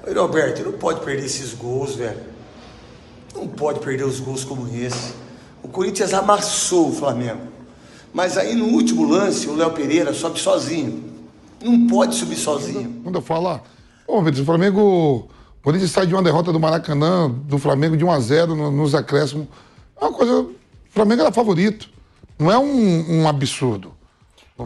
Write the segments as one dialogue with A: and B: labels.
A: Ô, Roberto, não pode perder esses gols, velho. Não pode perder os gols como esse. O Corinthians amassou o Flamengo. Mas aí no último lance, o Léo Pereira sobe sozinho. Não pode subir sozinho.
B: Quando eu falo, o Flamengo... O Corinthians sai de uma derrota do Maracanã, do Flamengo de 1-0 nos acréscimos. É uma coisa... O Flamengo era favorito. Não é um absurdo.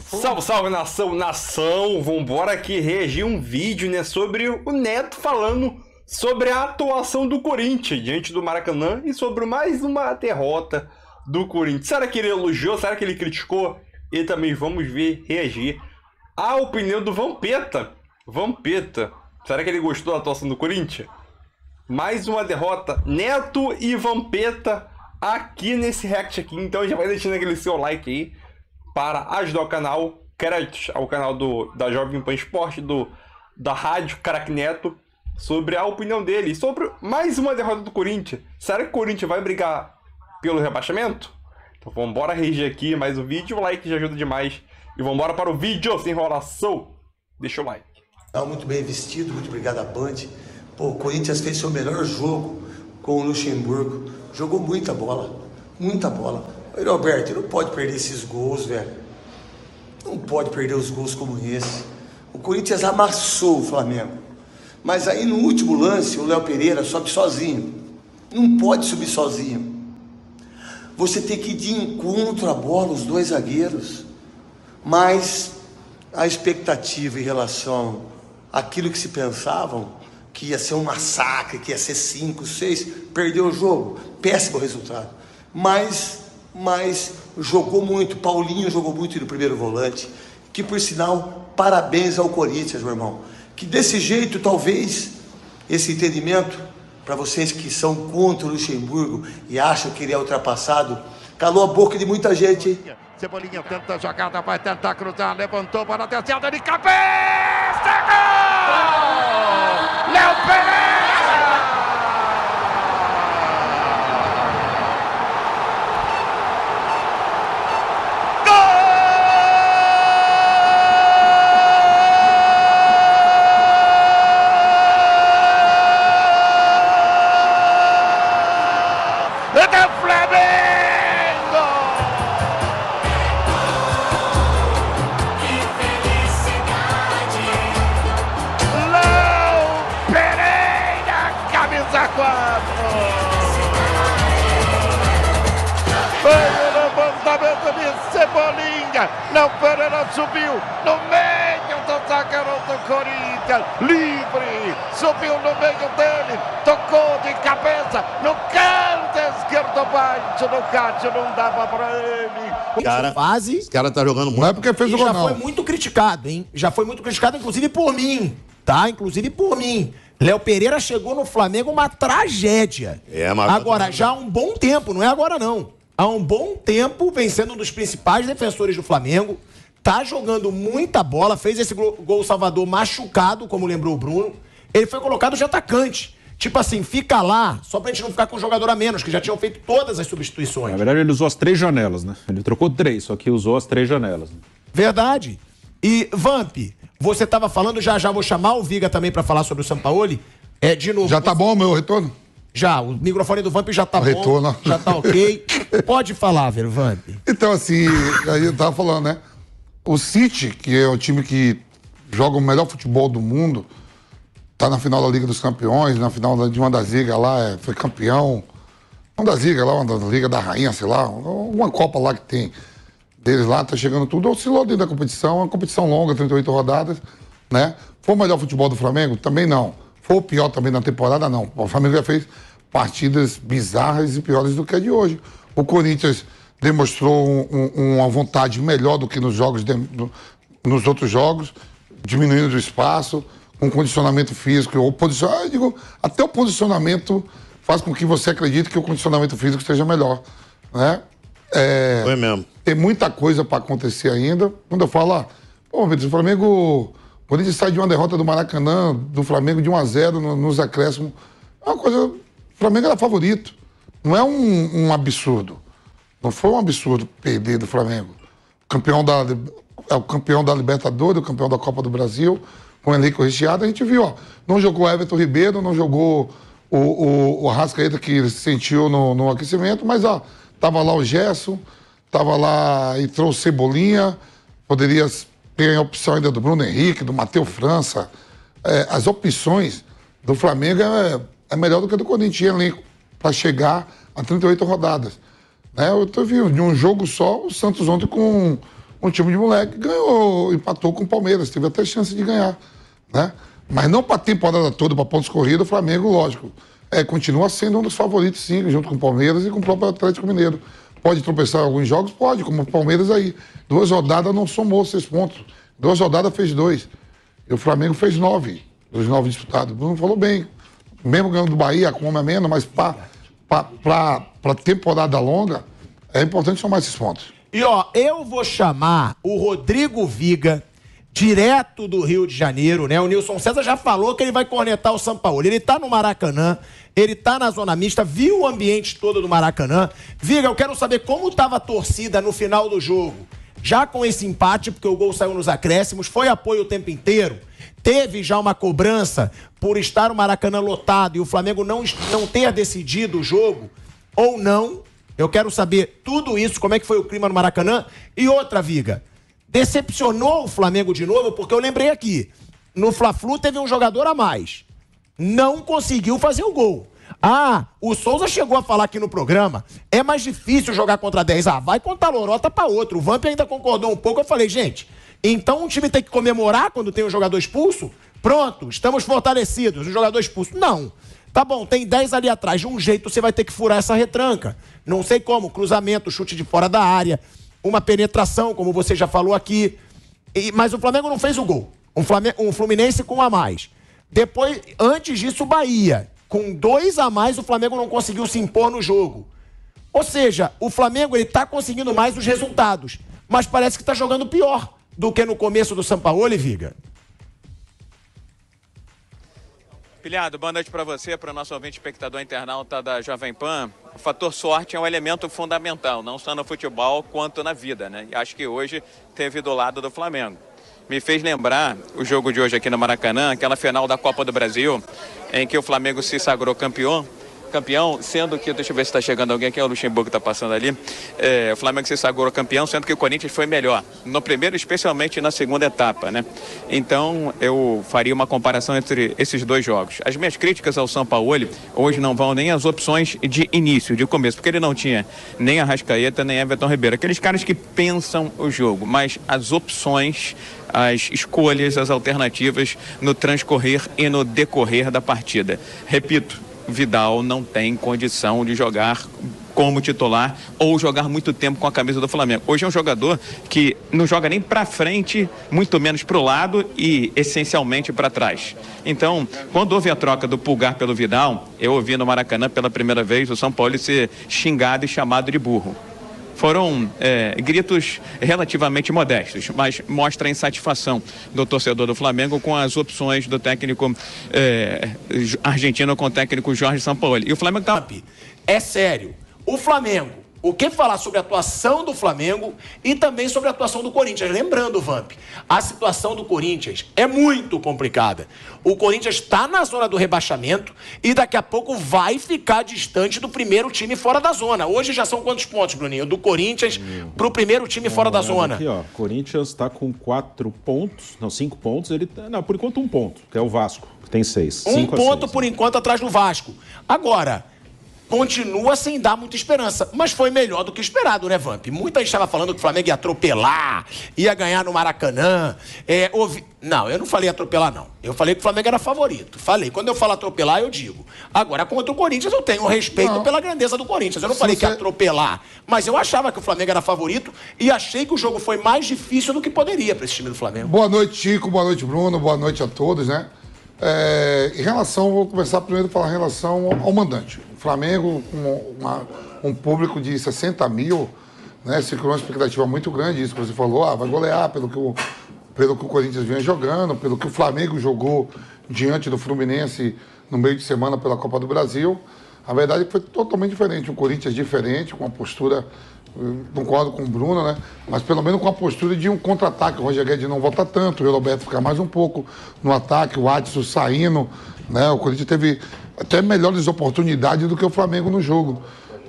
C: Salve, salve, nação! Vambora aqui reagir um vídeo, né, sobre o Neto falando sobre a atuação do Corinthians diante do Maracanã e sobre mais uma derrota do Corinthians. Será que ele elogiou? Será que ele criticou? E também vamos ver, reagir a opinião do Vampeta. Será que ele gostou da atuação do Corinthians? Mais uma derrota, Neto e Vampeta aqui nesse react aqui. Então já vai deixando aquele seu like aí para ajudar o canal. Créditos ao canal da Jovem Pan Esporte, da Rádio Craque Neto, sobre a opinião dele, sobre mais uma derrota do Corinthians. Será que o Corinthians vai brigar pelo rebaixamento? Então vamos embora reagir aqui mais um vídeo. O like já ajuda demais. E vamos embora para o vídeo sem enrolação. Deixa o like.
A: Muito bem vestido, muito obrigado a Band. Pô, o Corinthians fez seu melhor jogo com o Luxemburgo. Jogou muita bola, muita bola. Ô, Roberto, não pode perder esses gols, velho. Não pode perder os gols como esse. O Corinthians amassou o Flamengo. Mas aí no último lance, o Léo Pereira sobe sozinho. Não pode subir sozinho. Você tem que ir de encontro à bola, os dois zagueiros. Mas a expectativa em relação àquilo que se pensavam, que ia ser um massacre, que ia ser 5, 6, perdeu o jogo. Péssimo resultado. Mas jogou muito. Paulinho jogou muito no primeiro volante. Que, por sinal, parabéns ao Corinthians, meu irmão. Que desse jeito, talvez, esse entendimento, para vocês que são contra o Luxemburgo e acham que ele é ultrapassado, calou a boca de muita gente, hein?
D: Cebolinha tenta a jogada, vai tentar cruzar, levantou para a terceira de cabeça! Gol! Léo Pereira! Cebolinha, Léo Pereira subiu no meio do zagueiro do Corinthians, livre, subiu no meio dele, tocou de cabeça no canto esquerdo baixo, no Cássio não dava pra ele.
E: Esse cara tá jogando muito.
B: Não é porque fez o gol,
E: já
B: não.
E: foi muito criticado, hein? Já foi muito criticado, inclusive por mim, tá? Inclusive por mim. Léo Pereira chegou no Flamengo uma tragédia.
C: Mas...
E: Agora, já há um bom tempo, não é agora não. Há um bom tempo, vencendo um dos principais defensores do Flamengo, tá jogando muita bola, fez esse gol Salvador machucado, como lembrou o Bruno. Ele foi colocado de atacante. Tipo assim, fica lá, só pra gente não ficar com um jogador a menos, que já tinham feito todas as substituições.
F: Na verdade, ele usou as 3 janelas, né? Ele trocou 3, só que usou as 3 janelas.
E: Verdade. E, Vamp, você tava falando, já vou chamar o Viga também pra falar sobre o Sampaoli. De novo.
B: Já tá bom o meu retorno?
E: Já, o microfone do Vamp já tá bom,
B: retorno.
E: Já tá ok. Pode falar, velho, Vamp.
B: Então, assim, aí eu tava falando, né? O City, que é o time que joga o melhor futebol do mundo, tá na final da Liga dos Campeões, na final de uma das ligas lá, foi campeão. Uma das ligas lá, uma da Liga da Rainha, sei lá, uma Copa lá que tem deles lá, tá chegando tudo, oscilou dentro da competição, uma competição longa, 38 rodadas, né? Foi o melhor futebol do Flamengo? Também não. Foi o pior também na temporada? Não. O Flamengo já fez partidas bizarras e piores do que a de hoje. O Corinthians demonstrou uma vontade melhor do que nos outros jogos, diminuindo o espaço, com condicionamento físico, até o posicionamento faz com que você acredite que o condicionamento físico esteja melhor, né?
C: Foi mesmo.
B: Tem muita coisa para acontecer ainda. Quando eu falo, o Flamengo... O Corinthians sai de uma derrota do Maracanã, do Flamengo de 1-0 nos acréscimos. É uma coisa... O Flamengo era favorito. Não é um absurdo. Não foi um absurdo perder do Flamengo. É o campeão da Libertadores, o campeão da Copa do Brasil, com o elenco recheado, a gente viu, ó, não jogou Everton Ribeiro, não jogou o Arrascaeta, que ele se sentiu no aquecimento, mas, ó, tava lá o Gerson, tava lá e trouxe Cebolinha, poderia ter a opção ainda do Bruno Henrique, do Matheus França. As opções do Flamengo é melhor do que a do Corinthians, elenco, para chegar a 38 rodadas. Né? Eu vi de um jogo só, o Santos ontem com um time de moleque ganhou, empatou com o Palmeiras, teve até chance de ganhar. Né? Mas não para a temporada toda, para pontos corridos, o Flamengo, lógico, continua sendo um dos favoritos, sim, junto com o Palmeiras e com o próprio Atlético Mineiro. Pode tropeçar em alguns jogos? Pode, como o Palmeiras aí. 2 rodadas não somou 6 pontos. 2 rodadas fez 2. E o Flamengo fez 9, dos 9 disputados. O Bruno falou bem. Mesmo ganhando do Bahia, com homem a menos, mas para temporada longa, é importante somar esses pontos.
E: E ó, eu vou chamar o Rodrigo Viga, direto do Rio de Janeiro, né? O Nilson César já falou que ele vai cornetar o Sampaoli. Ele tá no Maracanã, ele tá na zona mista, viu o ambiente todo do Maracanã. Viga, eu quero saber como tava a torcida no final do jogo. Já com esse empate, porque o gol saiu nos acréscimos, foi apoio o tempo inteiro. Teve já uma cobrança por estar o Maracanã lotado e o Flamengo não ter decidido o jogo, ou não. Eu quero saber tudo isso, como é que foi o clima no Maracanã. E outra, Viga, decepcionou o Flamengo de novo, porque eu lembrei aqui, no Fla-Flu teve um jogador a mais. Não conseguiu fazer o gol. O Souza chegou a falar aqui no programa, é mais difícil jogar contra 10. Vai contar lorota pra outro. O Vamp ainda concordou um pouco. Eu falei, gente, então um time tem que comemorar quando tem um jogador expulso? Pronto, estamos fortalecidos, um jogador expulso. Não. Tá bom, tem 10 ali atrás. De um jeito você vai ter que furar essa retranca. Não sei como, cruzamento, chute de fora da área, uma penetração, como você já falou aqui. Mas o Flamengo não fez o gol. Um Fluminense com um a mais. Depois, antes disso, o Bahia. Com 2 a mais, o Flamengo não conseguiu se impor no jogo. Ou seja, o Flamengo ele tá conseguindo mais os resultados, mas parece que tá jogando pior do que no começo do Sampaoli, Viga.
G: Pilhado, boa noite para você, para o nosso ouvinte espectador internauta da Jovem Pan. O fator sorte é um elemento fundamental, não só no futebol quanto na vida, né? E acho que hoje teve do lado do Flamengo. Me fez lembrar o jogo de hoje aqui no Maracanã, aquela final da Copa do Brasil, em que o Flamengo se sagrou campeão, sendo que, deixa eu ver se está chegando alguém aqui, é o Luxemburgo que está passando ali, o Flamengo se sagrou campeão, sendo que o Corinthians foi melhor, no primeiro, especialmente na segunda etapa, né? Então, eu faria uma comparação entre esses dois jogos. As minhas críticas ao Sampaoli, hoje não vão nem as opções de início, de começo, porque ele não tinha nem Arrascaeta, nem Everton Ribeiro, aqueles caras que pensam o jogo, mas as opções, as escolhas, as alternativas no transcorrer e no decorrer da partida. Repito, Vidal não tem condição de jogar como titular ou jogar muito tempo com a camisa do Flamengo. Hoje é um jogador que não joga nem para frente, muito menos para o lado e essencialmente para trás. Então, quando houve a troca do Pulgar pelo Vidal, eu ouvi no Maracanã pela primeira vez o Sampaoli ser xingado e chamado de burro. Foram gritos relativamente modestos, mas mostra a insatisfação do torcedor do Flamengo com as opções do técnico argentino com o técnico Jorge Sampaoli. E o Flamengo tá...
E: É sério. O Flamengo, o que falar sobre a atuação do Flamengo e também sobre a atuação do Corinthians. Lembrando, Vamp, a situação do Corinthians é muito complicada. O Corinthians está na zona do rebaixamento e daqui a pouco vai ficar distante do primeiro time fora da zona. Hoje já são quantos pontos, Bruninho? Do Corinthians para o primeiro time fora da zona.
F: Aqui, ó, Corinthians está com 4 pontos, não, 5 pontos. Ele tá, não, por enquanto 1 ponto, que é o Vasco, que tem 6.
E: 1 ponto por enquanto atrás do Vasco. Agora, continua sem dar muita esperança, mas foi melhor do que esperado, né, Vamp? Muita gente estava falando que o Flamengo ia atropelar, ia ganhar no Maracanã. Não, eu não falei atropelar, não. Eu falei que o Flamengo era favorito. Falei, quando eu falo atropelar, eu digo. Agora, contra o Corinthians, eu tenho respeito pela grandeza do Corinthians. Eu não falei que ia atropelar, mas eu achava que o Flamengo era favorito e achei que o jogo foi mais difícil do que poderia para esse time do Flamengo.
B: Boa noite, Chico. Boa noite, Bruno. Boa noite a todos, né? Em relação, vou começar primeiro a falar em relação ao mandante. O Flamengo, com um público de 60 mil, né, se criou uma expectativa muito grande, isso que você falou, vai golear pelo que o Corinthians vinha jogando, pelo que o Flamengo jogou diante do Fluminense no meio de semana pela Copa do Brasil. A verdade é que foi totalmente diferente, um Corinthians diferente, com uma postura Eu concordo com o Bruno, né? Mas pelo menos com a postura de um contra-ataque. O Roger Guedes não volta tanto, o Roberto fica mais um pouco no ataque, o Adson saindo, né? O Corinthians teve até melhores oportunidades do que o Flamengo no jogo,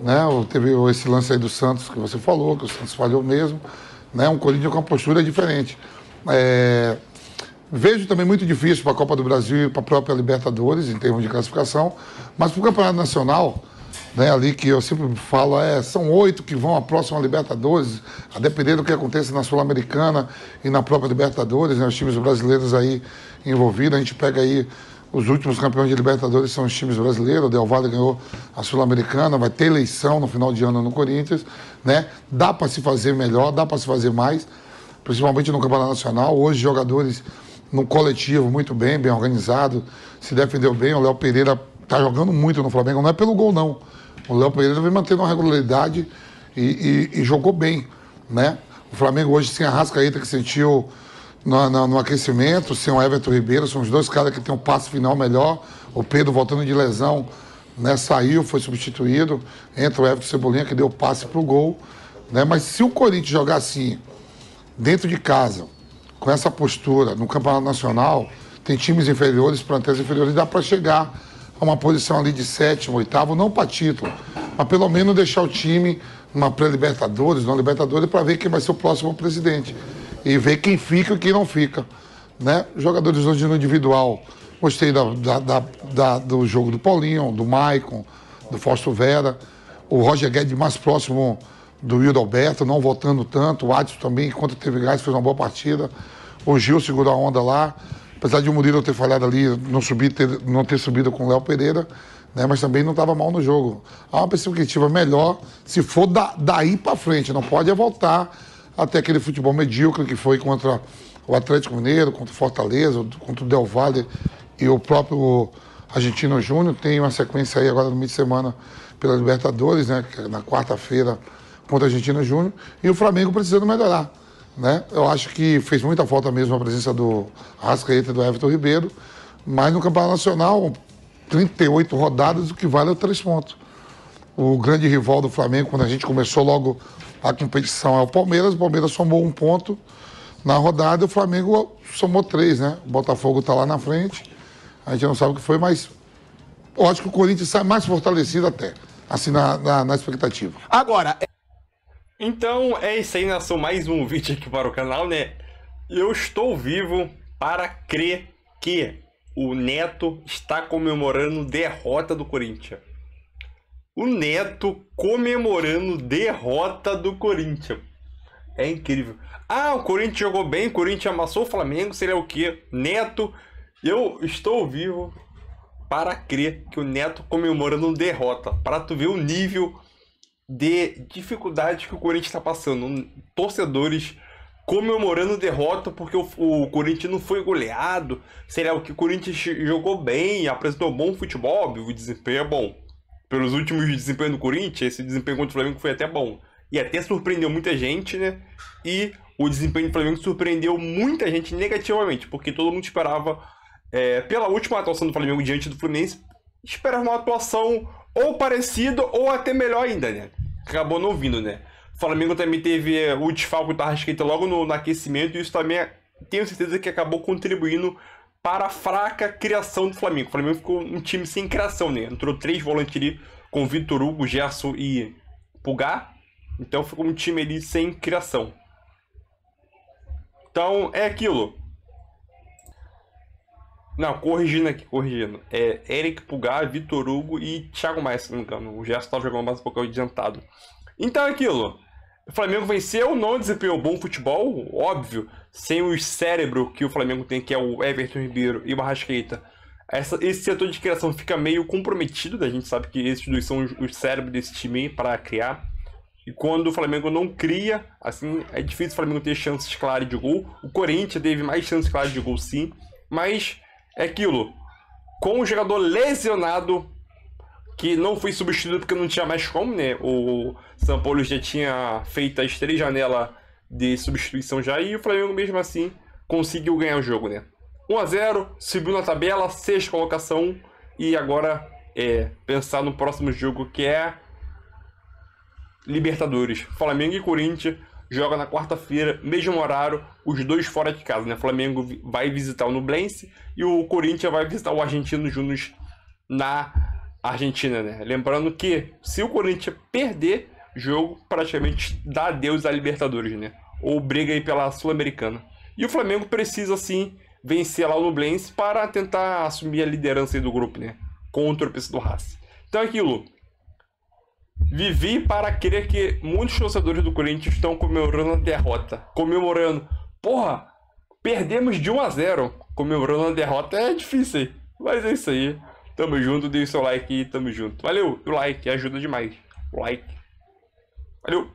B: né? Teve esse lance aí do Santos que você falou, que o Santos falhou mesmo, né? Um Corinthians com uma postura diferente. Vejo também muito difícil para a Copa do Brasil e para a própria Libertadores, em termos de classificação, mas para o Campeonato Nacional, né, ali que eu sempre falo, são 8 que vão à próxima Libertadores, a depender do que aconteça na Sul-Americana e na própria Libertadores, né, os times brasileiros aí envolvidos. A gente pega aí os últimos campeões de Libertadores, são os times brasileiros. O Del Valle ganhou a Sul-Americana, vai ter eleição no final de ano no Corinthians, né? Dá para se fazer melhor, dá para se fazer mais, principalmente no Campeonato Nacional. Hoje, jogadores no coletivo muito bem, bem organizado, se defendeu bem. O Léo Pereira está jogando muito no Flamengo, não é pelo gol, não. O Léo Pereira vem mantendo uma regularidade e jogou bem, né? O Flamengo hoje sem a Arrascaeta, que sentiu no aquecimento, sem o Everton Ribeiro, são os dois caras que têm um passe final melhor. O Pedro, voltando de lesão, né, saiu, foi substituído. Entra o Everton Cebolinha, que deu o passe pro gol, né? Mas se o Corinthians jogar assim, dentro de casa, com essa postura, no Campeonato Nacional, tem times inferiores, plantéis inferiores, dá para chegar a uma posição ali de 7º, 8º, não para título, mas pelo menos deixar o time numa pré-Libertadores, numa Libertadores, para ver quem vai ser o próximo presidente. E ver quem fica e quem não fica, né? Jogadores hoje no individual, gostei do jogo do Paulinho, do Maicon, do Fausto Vera, o Roger Guedes mais próximo do Wildo Alberto, não voltando tanto, o Adson também, enquanto teve gás, fez uma boa partida, o Gil segurou a onda lá, apesar de o Murilo ter falhado ali, não ter subido com o Léo Pereira, né? Mas também não estava mal no jogo. Há uma perspectiva melhor se for daí para frente, não pode voltar até aquele futebol medíocre que foi contra o Atlético Mineiro, contra o Fortaleza, contra o Del Valle e o próprio Argentino Júnior. Tem uma sequência aí agora no meio de semana pela Libertadores, né? Na quarta-feira contra o Argentino Júnior, e o Flamengo precisando melhorar, né? Eu acho que fez muita falta mesmo a presença do Arrascaeta e do Everton Ribeiro, mas no Campeonato Nacional, 38 rodadas, o que vale é 3 pontos. O grande rival do Flamengo, quando a gente começou logo a competição, é o Palmeiras somou 1 ponto na rodada, e o Flamengo somou 3, né? O Botafogo está lá na frente, a gente não sabe o que foi, mas eu acho que o Corinthians sai mais fortalecido até, assim, na expectativa.
E: Agora...
C: Então é isso aí, nação, mais um vídeo aqui para o canal, né? Eu estou vivo para crer que o Neto está comemorando derrota do Corinthians. O Neto comemorando derrota do Corinthians. É incrível. Ah, o Corinthians jogou bem, o Corinthians amassou o Flamengo, sei lá o que. Neto, eu estou vivo para crer que o Neto comemorando derrota. Para tu ver o nível de dificuldade que o Corinthians está passando. Torcedores comemorando derrota porque o Corinthians não foi goleado. Sei lá o que, o Corinthians jogou bem, apresentou bom futebol, o desempenho é bom. Pelos últimos desempenhos do Corinthians, esse desempenho contra o Flamengo foi até bom. E até surpreendeu muita gente, né? E o desempenho do Flamengo surpreendeu muita gente negativamente, porque todo mundo esperava, pela última atuação do Flamengo diante do Fluminense, esperava uma atuação ou parecida ou até melhor ainda, né? Acabou não vindo, né? O Flamengo também teve o desfalque do Arrascaeta logo no aquecimento, e isso também tenho certeza que acabou contribuindo para a fraca criação do Flamengo. O Flamengo ficou um time sem criação, né? Entrou 3 volantes ali com Vitor Hugo, Gerson e Pulgar. Então ficou um time ali sem criação. Então é aquilo. Não, corrigindo aqui, corrigindo. É Eric Pulgar, Vitor Hugo e Thiago Maia, se não me engano. O Gerson estava jogando mais um pouco adiantado. Então é aquilo. O Flamengo venceu, não desempenhou bom futebol, óbvio. Sem o cérebro que o Flamengo tem, que é o Everton Ribeiro e o Arrascaeta. Esse setor de criação fica meio comprometido. A gente sabe que esses dois são os cérebros desse time para criar. E quando o Flamengo não cria, assim, é difícil o Flamengo ter chances claras de gol. O Corinthians teve mais chances claras de gol, sim. Mas é aquilo. Com o jogador lesionado, que não foi substituído porque não tinha mais como, né? O São Paulo já tinha feito as 3 janelas de substituição já. E o Flamengo, mesmo assim, conseguiu ganhar o jogo, né? 1-0, subiu na tabela, 6ª colocação. E agora pensar no próximo jogo, que é Libertadores. Flamengo e Corinthians jogam na quarta-feira, mesmo horário, os dois fora de casa, né? Flamengo vai visitar o Nublense e o Corinthians vai visitar o Argentino Júnior na Argentina, né? Lembrando que se o Corinthians perder jogo, praticamente dá adeus à Libertadores, né? Ou briga aí pela Sul-Americana. E o Flamengo precisa, sim, vencer lá o Nublense para tentar assumir a liderança aí do grupo, né? Contra o PC do Racing. Então é aquilo. Vivi para crer que muitos torcedores do Corinthians estão comemorando a derrota. Comemorando. Porra, perdemos de 1-0. Comemorando a derrota é difícil aí. Mas é isso aí. Tamo junto, deixe seu like e tamo junto. Valeu, o like ajuda demais. O like. Valeu.